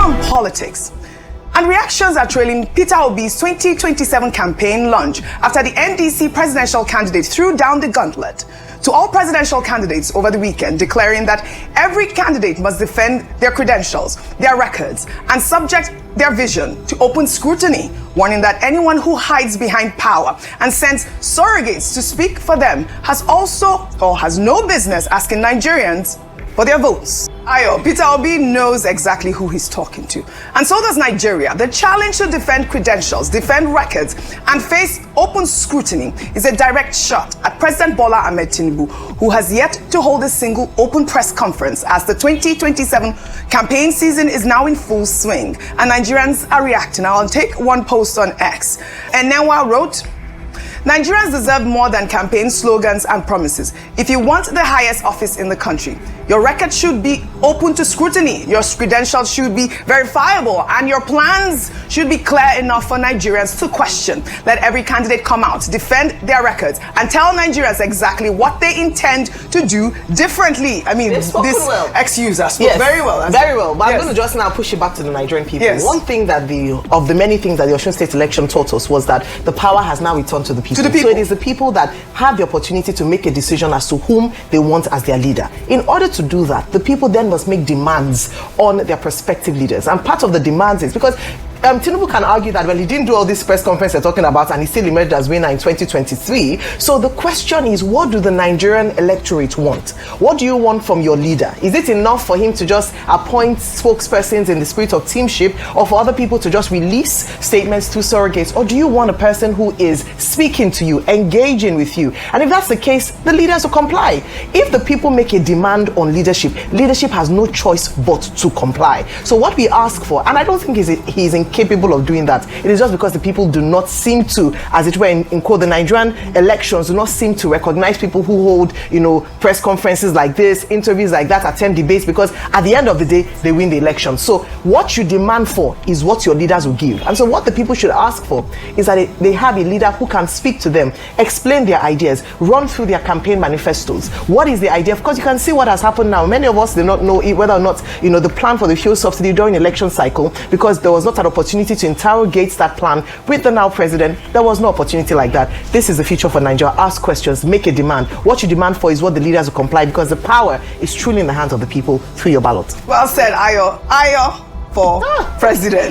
on politics. And reactions are trailing Peter Obi's 2027 campaign launch after the NDC presidential candidate threw down the gauntlet to all presidential candidates over the weekend, declaring that every candidate must defend their credentials, their records, and subject their vision to open scrutiny, warning that anyone who hides behind power and sends surrogates to speak for them has no business asking Nigerians for their votes. Ayo, Peter Obi knows exactly who he's talking to. And so does Nigeria. The challenge to defend credentials, defend records, and face open scrutiny is a direct shot at President Bola Ahmed Tinubu, who has yet to hold a single open press conference as the 2027 campaign season is now in full swing. And Nigerians are reacting. I'll take one post on X. And Newa wrote, Nigerians deserve more than campaign slogans and promises. If you want the highest office in the country, your record should be open to scrutiny, your credentials should be verifiable, and your plans should be clear enough for Nigerians to question. Let every candidate come out, defend their records, and tell Nigerians exactly what they intend to do differently. I mean, this ex-user spoke very well. Very well. But I'm going to just now push it back to the Nigerian people. One thing that of the many things that the Osun State election taught us was that the power has now returned to the people. So it is the people that have the opportunity to make a decision as to whom they want as their leader. In order to do that, the people then must make demands on their prospective leaders. And part of the demands is because Tinubu can argue that, well, he didn't do all this press conference they're talking about and he still emerged as winner in 2023. So the question is, what do the Nigerian electorate want? What do you want from your leader? Is it enough for him to just appoint spokespersons in the spirit of teamship, or for other people to just release statements to surrogates? Or do you want a person who is speaking to you, engaging with you? And if that's the case, the leaders will comply. If the people make a demand on leadership, leadership has no choice but to comply. So what we ask for, and I don't think he's incapable of doing that, it is just because the people do not seem to, as it were, in quote, the Nigerian elections do not seem to recognize people who hold, press conferences like this, interviews like that, attend debates, because at the end of the day, they win the election. So what you demand for is what your leaders will give. And so what the people should ask for is that they have a leader who can speak to them, explain their ideas, run through their campaign manifestos. What is the idea? Of course, you can see what has happened now. Many of us do not know whether or not, the plan for the fuel subsidy during election cycle, because there was not an opportunity to interrogate that plan with the now president. There was no opportunity like that. This is the future for Nigeria. Ask questions, make a demand. What you demand for is what the leaders will comply, because the power is truly in the hands of the people through your ballot. Well said, Ayo. Ayo for president.